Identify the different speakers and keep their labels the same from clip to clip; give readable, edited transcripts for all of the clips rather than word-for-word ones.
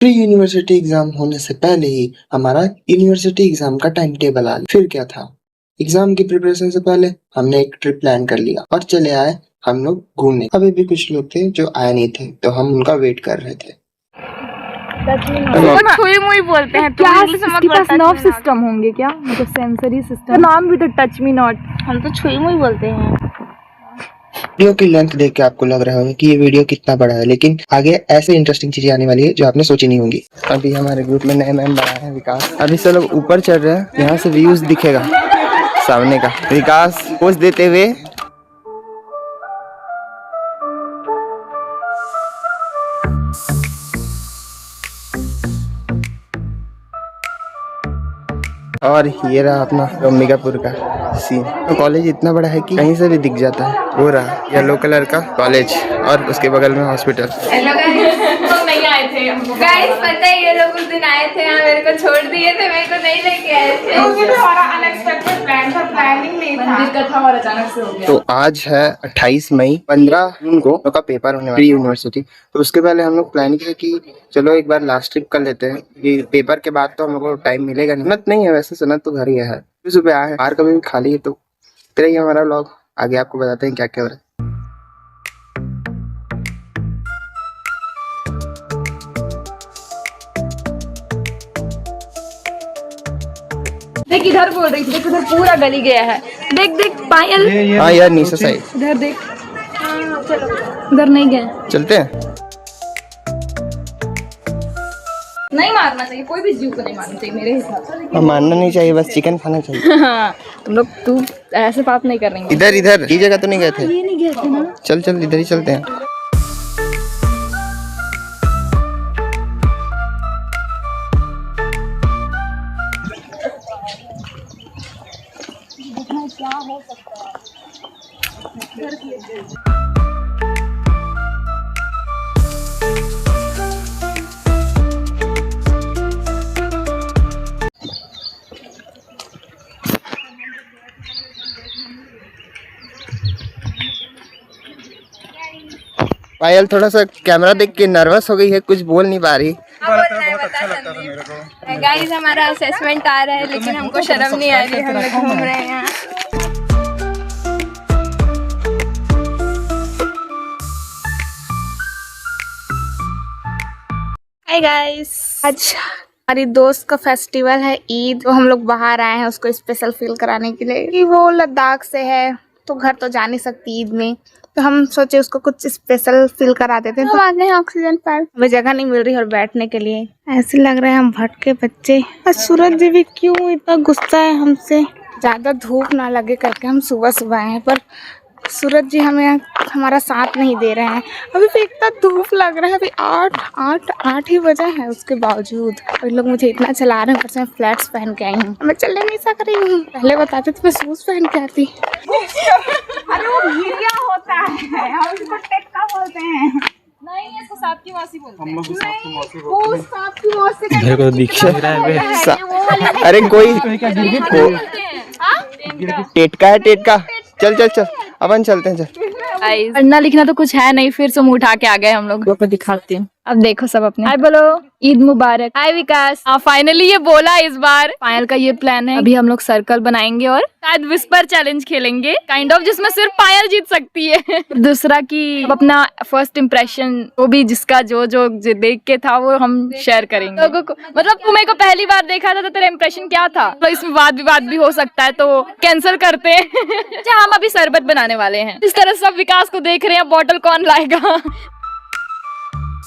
Speaker 1: Pre university exam होने से पहले ही हमारा यूनिवर्सिटी एग्जाम का टाइम टेबल आ गया। फिर क्या था, एग्जाम की प्रिपरेशन से पहले हमने एक ट्रिप प्लान कर लिया और चले आए हम लोग घूमने। अभी भी कुछ लोग थे जो आए नहीं थे, तो हम उनका वेट कर रहे थे।
Speaker 2: छुई मुई बोलते हैं तो इंग्लिश में पास नर्व सिस्टम होंगे क्या, मतलब सेंसरी सिस्टम। नाम भी तो टच मी नॉट, हम तो छुई मुई बोलते हैं।
Speaker 1: वीडियो की लेंथ देख के आपको लग रहा होगा कि ये वीडियो कितना बड़ा है, लेकिन आगे ऐसे इंटरेस्टिंग चीजें आने वाली है जो आपने सोची नहीं होंगी। अभी हमारे ग्रुप में नए मेंबर आए हैं, विकास। अभी सब लोग ऊपर चढ़ रहे हैं, यहाँ से व्यूज दिखेगा सामने का। विकास पोज देते हुए और ये रहा अपना अंबिकापुर का सीन। तो कॉलेज इतना बड़ा है कि कहीं से भी दिख जाता है। वो रहा येलो कलर का कॉलेज और उसके बगल में हॉस्पिटल।
Speaker 3: हेलो गाइस, हम नहीं आए थे। गाइस पता है ये लोग उस दिन आए थे, यहाँ मेरे को छोड़ दिए थे, मेरे को नहीं लेके आए थे। हमारा अनएक्सपेक्टेड प्लान था, प्लानिंग नहीं था, मंदिर का था और अचानक से हो गया।
Speaker 1: तो आज है 28 मई, 15 जून को लोग का पेपर होने वाला है यूनिवर्सिटी। तो उसके पहले हम लोग प्लान किया कि चलो एक बार लास्ट ट्रिप कर लेते हैं। ये पेपर के बाद तो हम लोग को टाइम मिलेगा नहीं। सनत नहीं है वैसे, सनत तो घर ही है। सुबह आए, बाहर कभी भी खाली है। तो तेरा ही हमारा व्लॉग, आगे आपको बताते हैं क्या क्या हो रहा है।
Speaker 2: देख इधर बोल रही थी, देख उधर पूरा गली गया है। देख देख पायल,
Speaker 1: हाँ यार नीचे साइड
Speaker 2: इधर देख। चलो उधर नहीं गए,
Speaker 1: चलते हैं।
Speaker 2: नहीं मारना चाहिए, कोई भी जीव को नहीं मारना चाहिए मेरे हिसाब से।
Speaker 1: मानना नहीं चाहिए, बस चिकन खाना चाहिए।
Speaker 2: हाँ तुम लोग, तू ऐसे पाप नहीं कर रही है।
Speaker 1: इधर इधर ये जगह तो नहीं गए थे।
Speaker 2: ये नहीं गए थे ना।
Speaker 1: चल चल इधर ही चलते हैं।
Speaker 2: क्या हो सकता है।
Speaker 1: पायल थोड़ा सा कैमरा देख के नर्वस हो गई है, कुछ बोल नहीं पा रही।
Speaker 3: गाइस हमारा असेसमेंट आ रहा है, लेकिन हमको शर्म नहीं आ रही, हम लोग घूम रहे हैं यहाँ। हाय गाइस, आज हमारी दोस्त का फेस्टिवल है ईद, तो हम लोग बाहर आए हैं उसको स्पेशल फील कराने के लिए कि वो लद्दाख से है तो घर तो जा नहीं सकती ईद में, तो हम सोचे उसको कुछ स्पेशल फील करा देते हैं। तो आते हैं ऑक्सीजन पार्क, हमें जगह नहीं मिल रही और बैठने के लिए ऐसे लग रहे हैं हम भटके बच्चे। और सूरज जी भी क्यों इतना गुस्सा है हमसे, ज्यादा धूप ना लगे करके हम सुबह सुबह आए हैं, पर सूरज जी हमें हमारा साथ नहीं दे रहे हैं। अभी भी इतना धूप लग रहा है, अभी 8 ही बजे है, उसके बावजूद और लोग मुझे इतना चला रहे हैं। ऊपर से मैं फ्लैट्स पहन के आई हूँ, मैं चलने नहीं सक रही हूँ। पहले बताते तो मैं शूज पहन के आती।
Speaker 2: अरे वो घिरिया होता है, हम उसको टेक्का बोलते हैं। नहीं इसको सांप की मौसी बोलते हैं। हम लोग सांप की मौसी बोलते हैं। सांप की मौसी
Speaker 1: मेरे को दिख रहा है। अरे कोई टेटका है, टेटका। चल चल चल अपन चलते हैं। चल
Speaker 2: पढ़ना लिखना तो कुछ है नहीं, फिर से मुंह उठा के आ गए हम लोग। दिखाती हूँ, अब देखो सब अपने। हाय बोलो, ईद मुबारक। हाय विकास। हाँ फाइनली ये बोला इस बार। पायल का ये प्लान है, अभी हम लोग सर्कल बनाएंगे और शायद विस्पर चैलेंज खेलेंगे काइंड ऑफ, जिसमें सिर्फ पायल जीत सकती है। दूसरा कि अपना फर्स्ट इम्प्रेशन, वो भी जिसका जो देख के था वो हम शेयर करेंगे लोगों को। मतलब तुम्हें को पहली बार देखा था तो तेरा इम्प्रेशन क्या था, तो इसमें वाद विवाद भी हो सकता है, तो कैंसिल करते हैं। अच्छा हम अभी शरबत बनाने वाले हैं, इस तरह सब विकास को देख रहे हैं, बॉटल कौन लाएगा।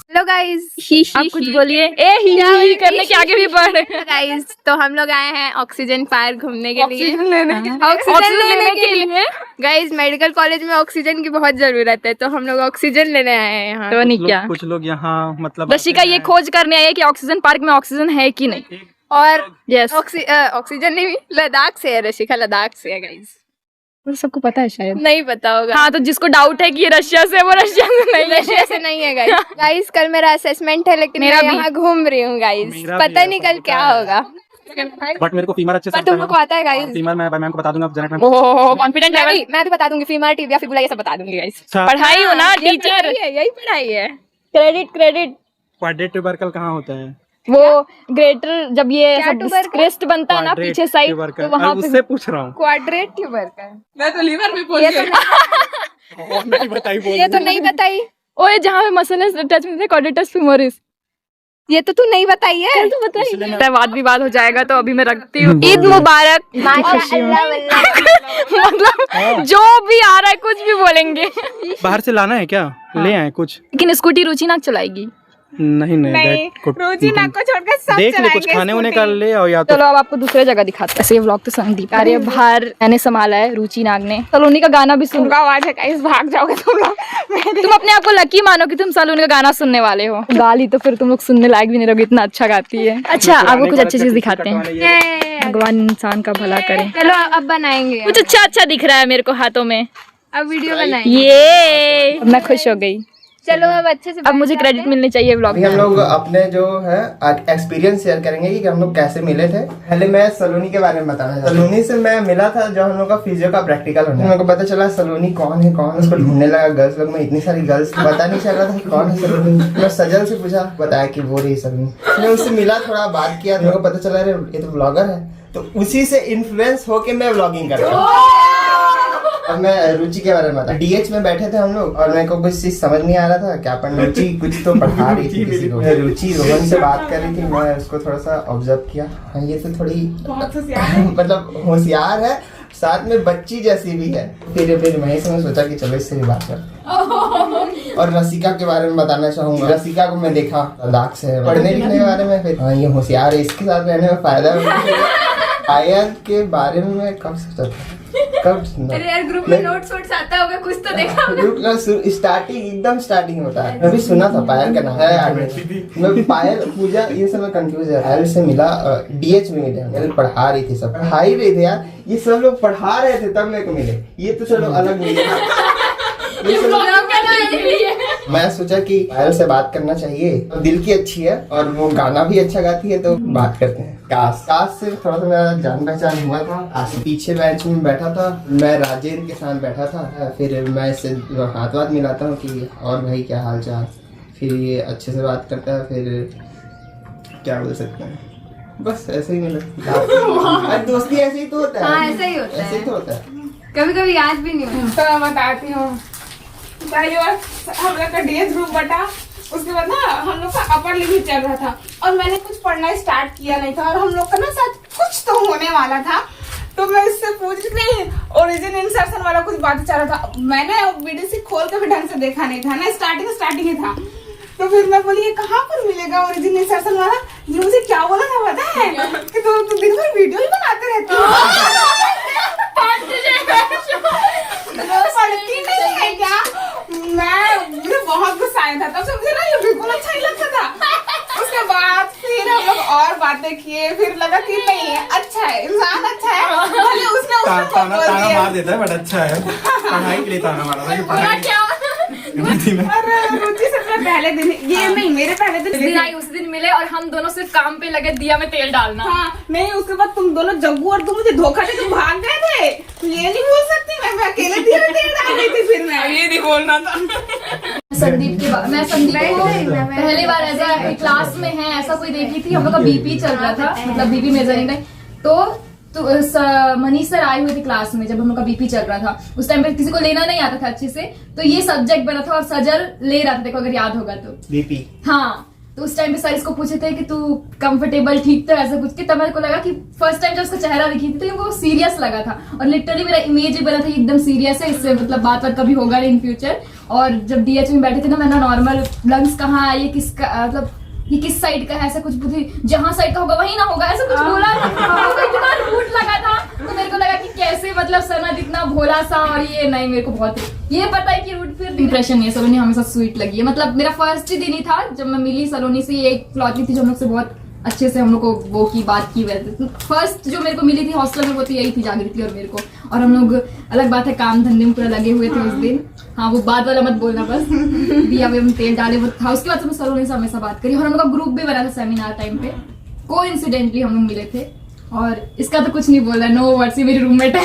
Speaker 3: हेलो गाइस,
Speaker 2: आप कुछ बोलिए। ही करने के आगे भी बढ़ रहे हैं।
Speaker 3: गाइस तो हम लोग आए हैं ऑक्सीजन पार्क घूमने के लिए,
Speaker 2: ऑक्सीजन लेने के लिए।
Speaker 3: गाइस मेडिकल कॉलेज में ऑक्सीजन की बहुत जरूरत है, तो हम लोग ऑक्सीजन लेने आए हैं यहाँ।
Speaker 2: तो नहीं क्या
Speaker 4: कुछ लोग यहाँ मतलब
Speaker 2: रशिका ये खोज करने आई है कि ऑक्सीजन पार्क में ऑक्सीजन है कि नहीं।
Speaker 3: और
Speaker 2: यस
Speaker 3: ऑक्सीजन नहीं, लद्दाख से है रशिका, लद्दाख से है गाइस।
Speaker 2: वो सबको पता है शायद,
Speaker 3: नहीं पता होगा।
Speaker 2: हाँ तो जिसको डाउट है कि ये रशिया से है, वो रशिया से नहीं है।
Speaker 3: रशिया से नहीं है गाइस। गाइस कल मेरा असेसमेंट है, लेकिन
Speaker 2: मेरा
Speaker 3: मैं
Speaker 2: भी।
Speaker 3: यहाँ घूम रही हूँ गाइस,
Speaker 4: मेरा
Speaker 3: पता
Speaker 4: भी
Speaker 3: नहीं
Speaker 4: ऐसा
Speaker 3: कल क्या होगा।
Speaker 4: बट मेरे को फीमर अच्छे से
Speaker 3: पर तुम लोग को आता है गाइस।
Speaker 4: फीमर मैं मैम को बता दूंगा जनरल
Speaker 2: ओह कॉन्फिडेंट लेवल।
Speaker 3: मैं भी बता दूंगी, फीमेल टीबिया फिबुला ये सब बता दूंगी गाइस।
Speaker 4: अच्छा
Speaker 2: पढ़ाई हो ना टीचर,
Speaker 3: यही पढ़ाई है।
Speaker 2: क्रेडिट।
Speaker 4: क्वाड्रेट ट्यूबरकल कहाँ होता है?
Speaker 2: वो ग्रेटर जब ये सब क्रेस्ट बनता है ना
Speaker 4: Quadrate
Speaker 2: पीछे साइड,
Speaker 4: tubercle।
Speaker 2: तो वहाँ
Speaker 4: उससे पूछ रहा हूँ।
Speaker 3: क्वाड्रेट ट्यूबर का
Speaker 5: मैं तो लीवर में पहुंच
Speaker 3: ये
Speaker 5: गई।
Speaker 3: तो
Speaker 4: नहीं बताई बोल
Speaker 3: ये तो नहीं बताई,
Speaker 2: ओए जहाँ पे मसल टच में क्वाड्रेटस फीमोरिस,
Speaker 3: ये तो तू नहीं बताई है।
Speaker 2: तो बताइए। वाद विवाद हो जाएगा तो अभी मैं रखती हूँ। ईद मुबारक। मतलब जो भी आ रहा है कुछ भी बोलेंगे,
Speaker 4: बाहर से लाना है क्या? ले आए कुछ?
Speaker 2: लेकिन स्कूटी रुचि नाक चलाएगी।
Speaker 4: नहीं
Speaker 3: नहीं,
Speaker 4: that could-
Speaker 3: रोजी ना को छोड़कर सब
Speaker 4: देख ले, कुछ
Speaker 3: चलाएंगे
Speaker 4: खाने उन्हें
Speaker 3: स्कूटी।
Speaker 4: कर ले और या तो
Speaker 2: चलो अब आपको दूसरे जगह दिखाते हैं। ऐसे व्लॉग तो संदीप कार्यभार मैंने संभाला है, रुचि नाग ने। सलोनी का गाना भी सुन,
Speaker 3: उनका आवाज है गाइस, भाग जाओगे तुम लोग।
Speaker 2: तुम अपने आप को लकी मानो कि तुम सलोनी का गाना सुनने वाले हो। गाली तो फिर तुम लोग सुनने लायक भी नहीं रहोगे, इतना अच्छा गाती है। अच्छा आपको कुछ अच्छी चीज दिखाते हैं। भगवान इंसान का भला करे।
Speaker 3: चलो अब बनाएंगे,
Speaker 2: कुछ अच्छा अच्छा दिख रहा है मेरे को हाथों में।
Speaker 3: अब वीडियो बनाएंगे।
Speaker 2: ये अब मैं खुश हो गई।
Speaker 3: चलो अब अच्छे से
Speaker 2: अब मुझे क्रेडिट मिलने चाहिए व्लॉग
Speaker 1: अभी हम लोग अपने जो है एक्सपीरियंस शेयर करेंगे कि हम लोग कैसे मिले थे। पहले मैं सलोनी के बारे में बताना चाहता हूं। सलोनी से मैं मिला था जब हम लोग का फिजियो का प्रैक्टिकल होने, मेरे को पता चला सलोनी कौन है उसको ढूंढने लगा गर्ल्स लोग में, इतनी सारी गर्ल्स पता नहीं चल रहा था कि कौन है सलोनी। मैं सजल से पूछा, बताया कि वो रही सलोनी। मैं उससे मिला, थोड़ा बात किया, मेरे को पता चला अरे ये तो ब्लॉगर है। तो उसी से इन्फ्लुएंस होके मैं व्लॉगिंग करता हूँ। अब मैं रुचि के बारे में बता। डीएच में बैठे थे हम लोग और मेरे को कुछ चीज समझ नहीं आ रहा था क्या पढ़ना। रुचि कुछ तो पढ़ा रही थी किसी को। रुचि रोहन से बात कर रही थी, मैं उसको थोड़ा सा ऑब्जर्व किया। हाँ ये तो थोड़ी मतलब होशियार है, साथ में बच्ची जैसी भी है। फिर वहीं से मैं सोचा कि चलो इससे भी बात कर। और रसिका के बारे में बताना चाहूंगा। रसिका को मैं देखा लद्दाख से पढ़ने लिखने के बारे में, फिर हाँ ये होशियार है, इसके साथ रहने में फायदा है। आयत के बारे में मैं कब सोचा था, कब सुना?
Speaker 2: अरे यार ग्रुप में नोट्स आता होगा, कुछ तो देखा होगा।
Speaker 1: स्टार्टिंग एकदम स्टार्टिंग होता है। मैं भी सुना था पायल का नाम है। मैं पायल पूजा ये सब में कंफ्यूज है। पायल से मिला डीएच में मिले, यार पढ़ा रही थी, सब पढ़ा ही रही थे यार। ये सब लोग पढ़ा रहे थे तब मेरे को मिले। ये तो चलो अलग मिले। मैं सोचा कि पायल से बात करना चाहिए, तो दिल की अच्छी है और वो गाना भी अच्छा गाती है, तो बात करते हैं। काश से थोड़ा सा मेरा जान पहचान हुआ था। पीछे बेंच में बैठा था मैं, राजेंद्र के साथ बैठा था। फिर मैं इससे हाथ वाथ मिलाता हूँ कि और भाई क्या हाल चाल। फिर ये अच्छे से बात करता है, फिर क्या बोल सकते हैं, बस ऐसे ही मिला। दोस्ती ऐसे ही तो होता है।
Speaker 3: ऐसा ही होता
Speaker 1: ऐसे ही तो होता है।
Speaker 3: कभी कभी याद भी नहीं होता।
Speaker 5: तो मैं बताती हूँ। पहली बार हम लोग का डीएस ग्रुप बटा, उसके बाद ना हम लोग का अपर लिमिट चल रहा था और मैंने कुछ पढ़ना स्टार्ट किया नहीं था और हम लोग का ना साथ कुछ तो होने वाला था। तो मैं इससे पूछ रही, ओरिजिन इंसर्शन वाला कुछ बात चल रहा था। मैंने बीडीसी खोल के भी ढंग से देखा नहीं था ना, स्टार्टिंग ही था। तो फिर मैं बोली ये कहाँ पर मिलेगा ओरिजिन इंसर्शन वाला। ये मुझे क्या बोला था पता है कि तू दिन भर वीडियो ही बनाते रहती हो। पढ़ती नहीं है क्या? मुझे बहुत गुस्सा आया था, तब से मुझे ना ये बिल्कुल अच्छा नहीं लगता था। उसके बाद फिर हम लोग और बातें किए, फिर लगा कि नहीं है, अच्छा है, इंसान अच्छा है। भले उसने
Speaker 4: ताना मार देता है बट अच्छा है। पढ़ाई के लिए ताना मारा था कि पढ़ाई
Speaker 5: अरे रुचि से मैं पहले दिन ये नहीं, मेरे पहले दिन
Speaker 2: आई उस दिन मिले और हम दोनों सिर्फ काम पे लगे दिया में तेल डालना।
Speaker 5: हाँ नहीं, उसके बाद तुम दोनों जग्गू और तुम मुझे धोखा दे के भाग गए थे। तो ये नहीं बोल सकती मैं अकेले दिया में तेल डाल गई थी। फिर मैं ये नहीं बोलना था।
Speaker 2: संदीप के मैं संदीप को पहली बार ऐसा क्लास में है ऐसा कोई देखी थी। हम लोग का बीपी चल रहा था, मतलब बीपी मेजरिंग तो मनीष सर आए हुए थे क्लास में जब हम लोग का बीपी चल रहा था। उस टाइम पे किसी को लेना नहीं आता था अच्छे से, तो ये सब्जेक्ट बना था और सजल ले रहा था, देखो अगर याद होगा तो।
Speaker 1: बीपी
Speaker 2: हाँ, तो उस टाइम पे सर इसको पूछे थे कि तू कंफर्टेबल ठीक था ऐसा कुछ के, तब मेरे को लगा कि फर्स्ट टाइम जब उसका चेहरा दिखी थी तो वो सीरियस लगा था और लिटरली मेरा इमेज ही बना था एकदम सीरियस है, इससे मतलब बात कभी होगा नहीं इन फ्यूचर। और जब डीएच में बैठे थे ना, मैंने नॉर्मल लंग्स कहाँ है, ये किसका मतलब ये किस साइड का है, ऐसा कुछ पूछी, जहाँ साइड का होगा वही ना होगा, ऐसा कुछ बोला था। इतना रूट लगा था तो मेरे को लगा कि कैसे मतलब सनद इतना भोला सा, और ये नहीं, मेरे को बहुत ये पता है कि रूट। फिर इंप्रेशन नहीं है, सलोनी हमेशा स्वीट लगी है। मतलब मेरा फर्स्ट ही दिन ही था जब मैं मिली सलोनी से। ये एक फ्लॉटी थी जो हम लोग से बहुत अच्छे से हम लोग को वो की बात की वैसे। फर्स्ट जो मेरे को मिली थी हॉस्टल में वो तो यही थी, जागृति और मेरे को। और हम लोग अलग बात है काम धंधे में पूरा लगे हुए थे उस दिन। हाँ वो बात वाला मत बोलना बस। दिया में तेल डाले वो था। उसके बाद से मैं सलोनी से हमेशा बात करी और हम लोग का ग्रुप भी बना था सेमिनार टाइम पे। कोइंसिडेंटली हम लोग मिले थे। और इसका तो कुछ नहीं बोला, नो वर्ड्स, ये मेरी रूममेट है।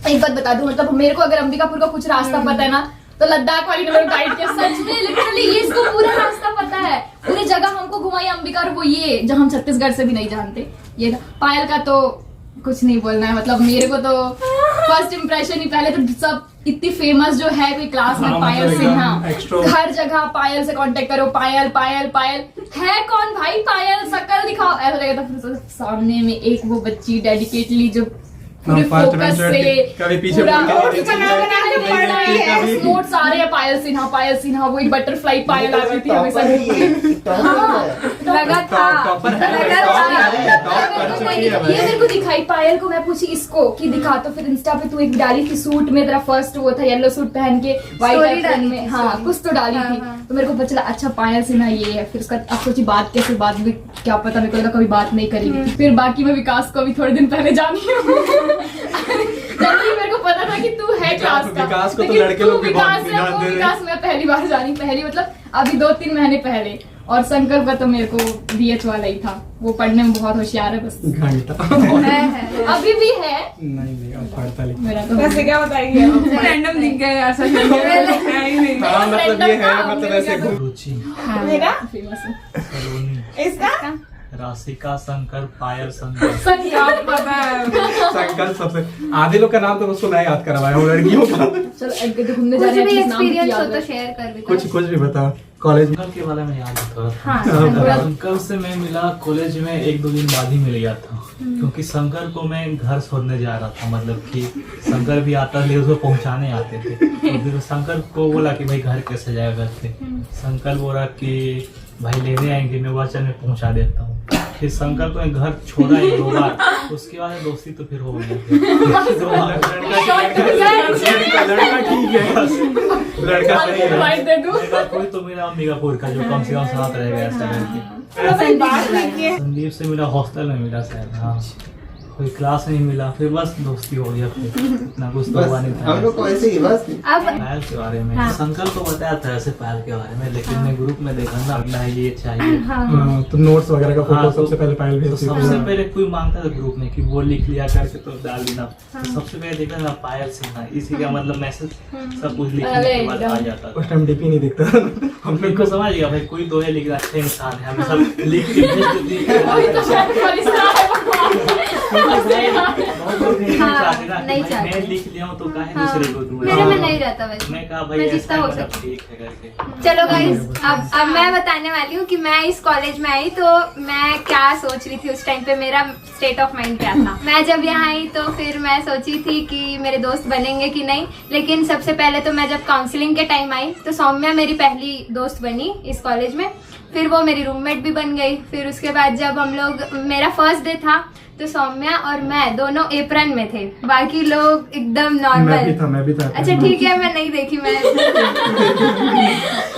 Speaker 2: एक बात बता दूं, मतलब मेरे को अगर अंबिकापुर का कुछ रास्ता पता है ना तो लद्दाख वाली ने मेरे को गाइड किया सच में लिटरली, ये इसको पूरा रास्ता पता है, पूरी जगह हमको घुमाई अंबिका, और वो ये जो हम छत्तीसगढ़ से भी नहीं जानते ये था। पायल का तो कुछ नहीं बोलना है, मतलब मेरे को तो फर्स्ट इम्प्रेशन ही, पहले तो सब इतनी फेमस जो है कोई क्लास में पायल सिन्हा, हर जगह पायल से कांटेक्ट करो, पायल पायल पायल, है कौन भाई पायल, शक्ल दिखाओ, ऐसा लगा था। फिर सामने में एक वो बच्ची डेडिकेटली जो पूरे फोकस से
Speaker 4: कभी पीछे
Speaker 2: नोट्स आ रहे हैं, पायल सिन्हा वही बटरफ्लाई पायल आ रही थी हमेशा। लगा था ये मेरे को दिखाई पायल को, मैं पूछी इसको कि दिखा, तो फिर इंस्टा पे तू एक डाली थी सूट में, तेरा फर्स्ट वो था येलो सूट पहन के व्हाइट में, हाँ कुछ तो डाली थी, तो मेरे को पता चला अच्छा पायल सिन्हा ये है। फिर उसका अब सोची बात कैसे, बात भी क्या पता, मेरे को लगा कभी बात नहीं करेगी। फिर बाकी मैं विकास को अभी थोड़े दिन पहले जानी हूँ तभी मेरे को पता था कि तू है क्लास का,
Speaker 4: विकास को तो
Speaker 2: लेकिन
Speaker 4: लड़के
Speaker 2: तू
Speaker 4: लोग भी
Speaker 2: विकास
Speaker 4: बहुत
Speaker 2: है, वो
Speaker 4: ध्यान दे रहे हैं।
Speaker 2: विकास मैं पहली बार जानी, पहली मतलब अभी 2-3 महीने पहले। और संकल्प का तो मेरे को बीएच वाला ही था, वो पढ़ने में बहुत होशियार है, बस
Speaker 4: घंटा
Speaker 2: अभी भी है
Speaker 4: नहीं अब पढ़ता लिखता।
Speaker 2: मेरा तो।
Speaker 5: वैसे क्या बताएंगे, रैंडम दिख गए यार, सच में है ही नहीं।
Speaker 4: हाँ मतलब ये है, मतलब ऐसे
Speaker 6: रुचि,
Speaker 5: मेरा
Speaker 2: फेमस है
Speaker 6: सलोनी,
Speaker 5: इसका
Speaker 6: राशिका शंकर, पायल शंकर।
Speaker 2: संकल्प
Speaker 5: पता है।
Speaker 4: संकल्प सबसे आधे लोग का नाम तो उसको नहीं याद करवाया वो लड़कियों का।
Speaker 2: चलो एक घूमने जा रहे हैं, नाम भी
Speaker 3: एक्सपीरियंस हो
Speaker 2: याद
Speaker 3: तो
Speaker 2: है।
Speaker 3: शेयर कर भी।
Speaker 4: कुछ भी बताओ कॉलेज में।
Speaker 6: शंकर के बारे में याद था।
Speaker 2: हाँ,
Speaker 6: शंकर से मैं मिला कॉलेज में 1-2 दिन बाद ही मिल गया था, क्योंकि शंकर को मैं घर छोड़ने जा रहा था, मतलब कि शंकर भी आता था, उसको पहुंचाने आते थे। तो फिर शंकर को बोला कि भाई घर कैसे जाएगा घर से, शंकर बोला कि भाई लेने आएंगे, मैं वचन में पहुंचा देता हूँ। फिर शंकर को मैं घर छोड़ा 1-2 बार, उसके बाद दोस्ती तो फिर हो गई।
Speaker 4: लड़का ठीक है, लड़का सही है।
Speaker 2: भाई दे दूं।
Speaker 6: कोई तो मेरा अंबिकापुर का जो कम से कम साथ रहेगा ऐसा करके।
Speaker 5: कोई बात नहीं की।
Speaker 6: संदीप से मिला हॉस्टल में मिला शायद, हाँ कोई क्लास नहीं मिला, फिर बस दोस्ती हो गया, फिर इतना कुछ तो हुआ नहीं था।
Speaker 1: हम लोग को ऐसे ही बस
Speaker 6: पायल के बारे में शंकर को बताया था ऐसे पायल के बारे में, लेकिन मैं ग्रुप में देखा ना अपना ये चाहिए,
Speaker 4: तो नोट्स वगैरह का फोटो
Speaker 6: हाँ,
Speaker 4: सबसे पहले पायल
Speaker 6: तो
Speaker 4: भेजती
Speaker 6: सबसे
Speaker 4: थी।
Speaker 6: पहले कोई मांगता था ग्रुप में कि वो लिख लिया करके तो डाल देना, तो सबसे पहले देखा ना पायल सिन्हा, इसी का मतलब मैसेज सब कुछ लिखने के बाद आ जाता था।
Speaker 4: उस टाइम डीपी नहीं दिखता था। हम
Speaker 6: मेरे को समझ गया भाई कोई तो है लेकिन अच्छा इंसान है, हमें सब लिख के भेज देती
Speaker 2: अभी तो शायद फरिश्ता है भगवान।
Speaker 6: बहुत लोग नहीं चाहते ना,
Speaker 3: नहीं
Speaker 6: भाई
Speaker 3: चाहते।
Speaker 6: मैं लिख लिया हूँ तो काहे दूसरे को दूंगा।
Speaker 3: मेरे में नहीं रहता वैसे।
Speaker 6: मैं कहा भाई
Speaker 3: मैं
Speaker 6: ऐसा
Speaker 3: जितना
Speaker 6: है,
Speaker 3: हो
Speaker 6: मतलब
Speaker 3: सके।
Speaker 6: ठीक है करके।
Speaker 3: चलो गाइस, अब मैं बताने वाली हूँ कि मैं इस कॉलेज में आई तो मैं क्या सोच रही थी उस टाइम पे, मेरा स्टेट ऑफ माइंड क्या था। मैं जब यहाँ आई तो फिर मैं सोची थी कि मेरे दोस्त बनेंगे कि नहीं, लेकिन सबसे पहले तो मैं जब काउंसलिंग के टाइम आई तो सौम्या मेरी पहली दोस्त बनी इस कॉलेज में, फिर वो मेरी रूममेट भी बन गई। फिर उसके बाद जब हम लोग, मेरा फर्स्ट डे था तो सौम्या और मैं दोनों एप्रन में थे, बाकी लोग एकदम नॉर्मल।
Speaker 4: मैं भी था।
Speaker 3: अच्छा ठीक है, मैं नहीं देखी मैं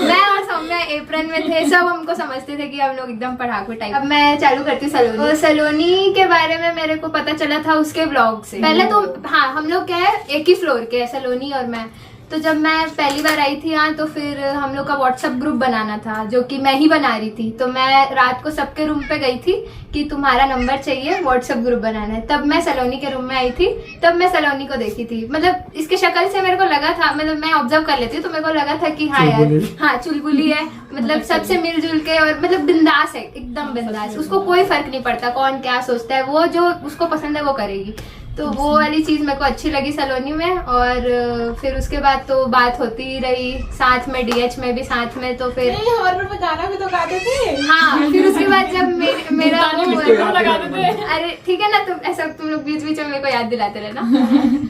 Speaker 3: मैं और सौम्या एप्रन में थे, सब हमको समझते थे कि हम लोग एकदम पढ़ाकू टाइप। अब मैं चालू करती हूँ सलोनी। तो सलोनी के बारे में मेरे को पता चला था उसके ब्लॉग से। पहले तो हाँ, हम लोग क्या है एक ही फ्लोर के है सलोनी और मैं। तो जब मैं पहली बार आई थी यहाँ तो फिर हम लोग का व्हाट्सएप ग्रुप बनाना था जो कि मैं ही बना रही थी। तो मैं रात को सबके रूम पे गई थी कि तुम्हारा नंबर चाहिए, व्हाट्सएप ग्रुप बनाना है। तब मैं सलोनी के रूम में आई थी, तब मैं सलोनी को देखी थी, मतलब इसके शक्ल से मेरे को लगा था, मतलब मैं ऑब्जर्व कर लेती हूँ तो मेरे को लगा था कि हाँ यार, हाँ चुलबुली है, मतलब सबसे मिलजुल के, और मतलब बिंदास है, एकदम बिंदास। उसको कोई फर्क नहीं पड़ता कौन क्या सोचता है, वो जो उसको पसंद है वो करेगी। तो वो वाली चीज मेरे को अच्छी लगी सलोनी में। और फिर उसके बाद तो बात होती ही रही, साथ में डीएच में भी साथ में। तो फिर
Speaker 5: नहीं, हॉर्नर में गाना भी तो गाते थे।
Speaker 3: हाँ, फिर उसके बाद जब मेरा
Speaker 2: गाने
Speaker 3: वो
Speaker 2: में
Speaker 3: हुआ-
Speaker 2: क्यों लगाते थे?
Speaker 3: अरे ठीक है ना, तुम ऐसा तुम लोग बीच बीच में मेरे को याद दिलाते रहना।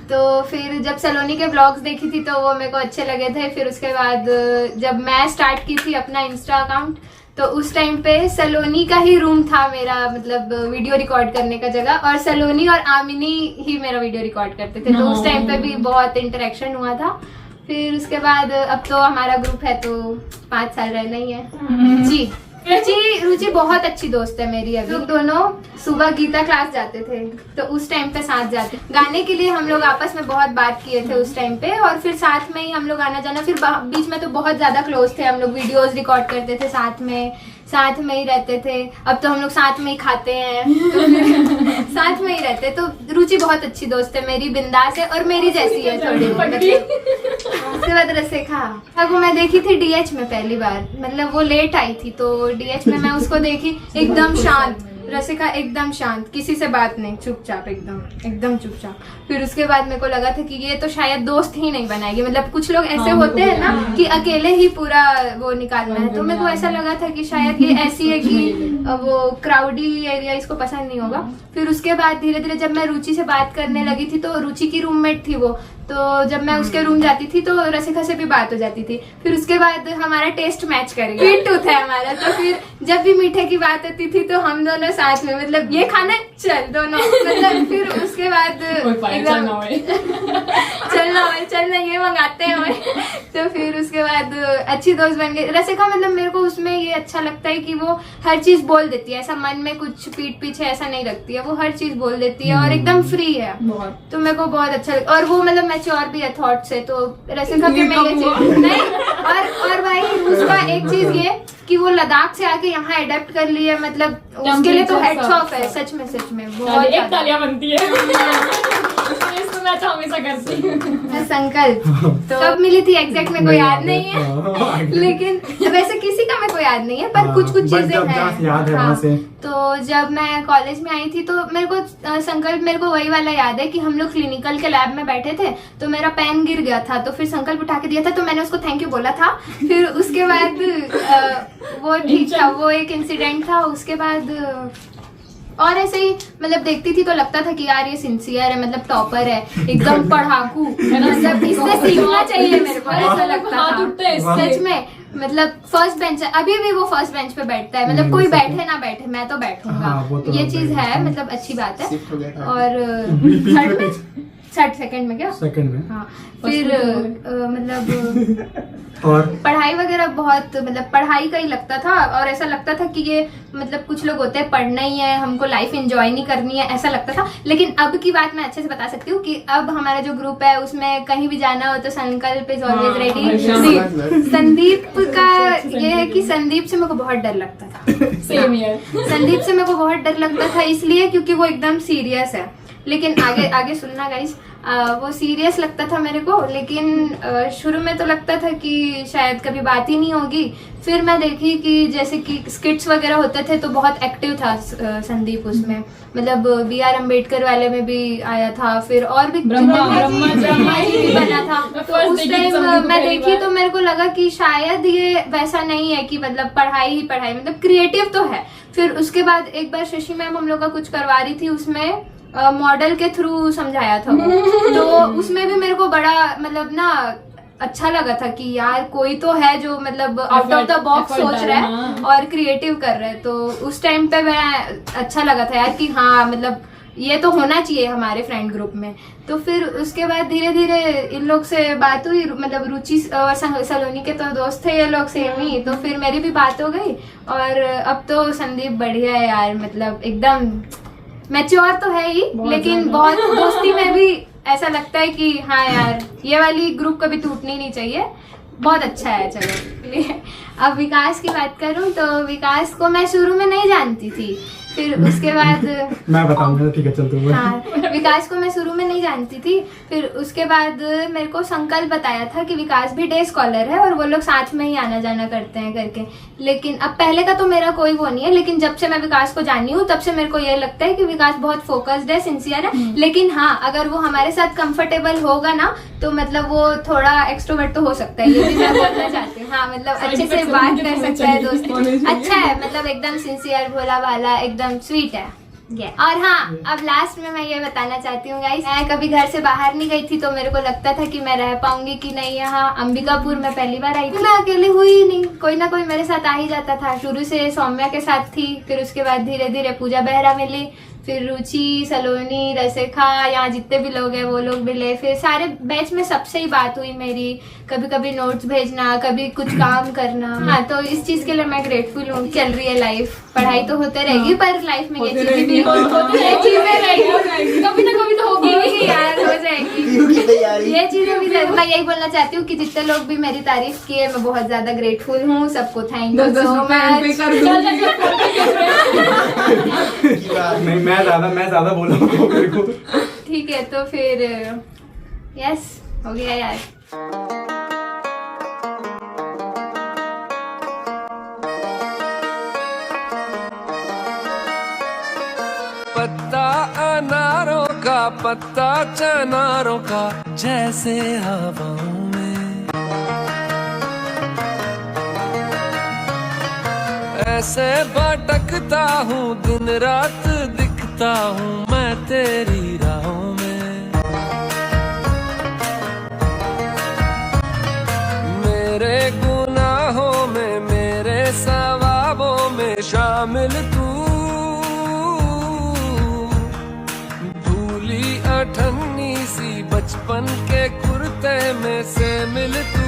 Speaker 3: तो फिर जब सलोनी के ब्लॉग्स देखी थी तो वो मेरे को अच्छे लगे थे। फिर उसके बाद जब मैं स्टार्ट की थी अपना इंस्टा अकाउंट तो उस टाइम पे सलोनी का ही रूम था मेरा, मतलब वीडियो रिकॉर्ड करने का जगह, और सलोनी और आमिनी ही मेरा वीडियो रिकॉर्ड करते थे। तो उस टाइम पे भी बहुत इंटरेक्शन हुआ था। फिर उसके बाद अब तो हमारा ग्रुप है तो 5 साल रहना ही है। जी रुचि बहुत अच्छी दोस्त है मेरी। अभी लोग दोनों सुबह गीता क्लास जाते थे तो उस टाइम पे साथ जाते, गाने के लिए हम लोग आपस में बहुत बात किए थे उस टाइम पे, और फिर साथ में ही हम लोग आना जाना। फिर बीच में तो बहुत ज्यादा क्लोज थे हम लोग, वीडियोस रिकॉर्ड करते थे साथ में ही रहते थे। अब तो हम लोग साथ में ही खाते हैं तो फिर साथ में ही रहते। तो रुचि बहुत अच्छी दोस्त है मेरी, बिंदास है और मेरी जैसी है थोड़ी, मतलब
Speaker 7: उसके बाद रसेखा को मैं देखी थी डीएच में पहली बार, मतलब वो लेट आई थी तो डीएच में मैं उसको देखी, एकदम शांत। रसिका एकदम शांत, किसी से बात नहीं, चुपचाप एकदम चुपचाप। फिर उसके बाद मेरे को लगा था कि ये तो शायद दोस्त ही नहीं बनाएगी, मतलब कुछ लोग ऐसे होते हैं ना कि अकेले ही पूरा वो निकालना है, तो मेरे को ऐसा लगा था कि शायद ये ऐसी है कि वो क्राउडी एरिया इसको पसंद नहीं होगा। फिर उसके बाद धीरे धीरे जब मैं रुचि से बात करने लगी थी तो रुचि की रूममेट थी वो, तो जब मैं उसके रूम जाती थी तो रसिका से भी बात हो जाती थी। फिर उसके बाद हमारा टेस्ट मैच कर गया, स्वीट टूथ है हमारा, तो फिर जब भी मीठे की बात होती थी तो हम दोनों साथ में, मतलब ये खाना है चल दोनों, मतलब फिर उसके बाद चलना ये मंगाते हैं तो फिर उसके बाद अच्छी दोस्त बन गई रसिका। मतलब मेरे को उसमें ये अच्छा लगता है कि वो हर चीज बोल देती है, ऐसा मन में कुछ पीठ पीछे ऐसा नहीं रखती है, वो हर चीज बोल देती है और एकदम फ्री है, तो मेरे को बहुत अच्छा लगता। और वो मतलब मैच्योर भी है थॉट से, तो रसिका के में ये चीज नहीं। और भाई उसका एक चीज ये कि वो लद्दाख से आके यहाँ अडेप्ट कर लिया, मतलब उसके लिए तो हेड्स ऑफ है, सच में बहुत
Speaker 2: एक तालियां बनती है। इसको मैं तो हमेशा करती हूँ।
Speaker 7: संकल्प तो कब मिली थी एग्जैक्ट मेरे को याद नहीं है, लेकिन वैसे किसी का मेरे को याद नहीं है, पर कुछ चीजें हैं। हाँ, तो जब मैं कॉलेज में आई थी तो मेरे को संकल्प, मेरे को वही वाला याद है कि हम लोग क्लिनिकल के लैब में बैठे थे तो मेरा पेन गिर गया था, तो फिर संकल्प उठा के दिया था, तो मैंने उसको थैंक यू बोला था। फिर उसके बाद वो ठीक था, वो एक इंसिडेंट था। उसके बाद और ऐसे ही मतलब देखती थी तो लगता था कि यार ये सिंसियर है, मतलब टॉपर है, एकदम पढ़ाकू, मतलब इससे सीखना चाहिए मेरे को, ऐसा लगता था सच में। मतलब फर्स्ट बेंच, अभी भी वो फर्स्ट बेंच पे बैठता है, मतलब कोई बैठे ना बैठे मैं तो बैठूंगा, ये चीज है, मतलब अच्छी बात है। और थर्ड सेकंड में क्या
Speaker 4: सेकंड में
Speaker 7: हाँ, फिर मतलब और पढ़ाई वगैरह बहुत, मतलब पढ़ाई का ही लगता था, और ऐसा लगता था कि ये मतलब कुछ लोग होते हैं पढ़ना ही है, हमको लाइफ एंजॉय नहीं करनी है, ऐसा लगता था। लेकिन अब की बात मैं अच्छे से बता सकती हूँ कि अब हमारा जो ग्रुप है उसमें कहीं भी जाना हो तो संकल्प इज ऑलवेज रेडी। संदीप का ये है कि संदीप से मेरे को बहुत डर लगता था।
Speaker 2: Same year.
Speaker 7: संदीप से मेरे को बहुत डर लगता था इसलिए क्योंकि वो एकदम सीरियस है, लेकिन आगे सुनना गाइस, वो सीरियस लगता था मेरे को, लेकिन शुरू में तो लगता था कि शायद कभी बात ही नहीं होगी। फिर मैं देखी कि जैसे कि स्किट्स वगैरह होते थे तो बहुत एक्टिव था संदीप उसमें, मतलब BR अम्बेडकर वाले में भी आया था, फिर और भी ब्रह्मा जी भी बना था। तो उस टाइम मैं देखी तो मेरे को लगा कि शायद ये वैसा नहीं है कि मतलब पढ़ाई ही पढ़ाई, मतलब क्रिएटिव तो है। फिर उसके बाद एक बार शशि मैम हम लोग का कुछ करवा रही थी, उसमें मॉडल के थ्रू समझाया था वो, तो उसमें भी मेरे को बड़ा मतलब ना अच्छा लगा था कि यार कोई तो है जो मतलब आउट ऑफ द बॉक्स सोच रहा है और क्रिएटिव कर रहा है। तो उस टाइम पे मैं अच्छा लगा था यार कि हाँ मतलब ये तो होना चाहिए हमारे फ्रेंड ग्रुप में। तो फिर उसके बाद धीरे धीरे इन लोग से बात हुई, मतलब रुचि और सलोनी के तो दोस्त थे ये लोग सेम ही, तो फिर मेरी भी बात हो गई। और अब तो संदीप बढ़िया है यार, मतलब एकदम मैच्योर तो है ही, लेकिन बहुत दोस्ती में भी ऐसा लगता है कि हाँ यार ये वाली ग्रुप कभी टूटनी नहीं चाहिए, बहुत अच्छा है। चलो अब विकास की बात करूं तो विकास को मैं शुरू में नहीं जानती थी, फिर उसके बाद
Speaker 4: मैं बताऊंगा, ठीक है चल तू।
Speaker 7: हाँ, विकास को मैं शुरू में नहीं जानती थी, फिर उसके बाद मेरे को संकल्प बताया था कि विकास भी डे स्कॉलर है और वो लोग साथ में ही आना जाना करते हैं करके। लेकिन अब पहले का तो मेरा कोई वो नहीं है, लेकिन जब से मैं विकास को जानी हूँ तब से मेरे को ये लगता है कि विकास बहुत फोकस्ड है, सिंसियर है। लेकिन हाँ, अगर वो हमारे साथ कंफर्टेबल होगा ना तो मतलब वो थोड़ा एक्सट्रोवर्ट तो हो सकता है, ये भी मैं बोलना चाहती हूँ। हाँ मतलब अच्छे से बात कर सकता है, दोस्ती अच्छा है, मतलब एकदम सिंसियर, भोला भाला, एकदम स्वीट है। और हाँ, अब लास्ट में मैं ये बताना चाहती हूँ गाइस, मैं कभी घर से बाहर नहीं गई थी तो मेरे को लगता था कि मैं रह पाऊंगी कि नहीं। यहाँ अंबिकापुर में पहली बार आई थी, मैं अकेली हुई ही नहीं, कोई ना कोई मेरे साथ आ ही जाता था। शुरू से सौम्या के साथ थी, फिर उसके बाद धीरे धीरे पूजा बेहरा मिली, फिर रुचि, सलोनी, रसेखा, यहाँ जितने भी लोग हैं वो लोग मिले। फिर सारे बैच में सबसे ही बात हुई मेरी, कभी कभी नोट्स भेजना, कभी कुछ काम करना। हाँ, तो इस चीज के लिए मैं ग्रेटफुल हूँ। चल रही है लाइफ, पढ़ाई तो होते रहेगी पर लाइफ में ये चीजें भी कभी ना कभी तो होगी यार, हो जाएगी ये चीजें भी। मैं यही बोलना चाहती हूँ कि जितने लोग भी मेरी तारीफ किए मैं बहुत ज्यादा ग्रेटफुल हूँ, सबको थैंक यू सो मच।
Speaker 4: मैं ज्यादा बोला हूँ मेरे को।
Speaker 7: ठीक है, तो फिर यस हो गया यार।
Speaker 8: पत्ता अनारों का, पत्ता चनारों का, जैसे हवाओं में। ऐसे भटकता हूँ दिन रात, दिखता हूँ मैं तेरी राहों में। मेरे गुनाहों में, मेरे सवाबों में शामिल तू, भूली अठन्नी सी बचपन के कुर्ते में से मिल तू।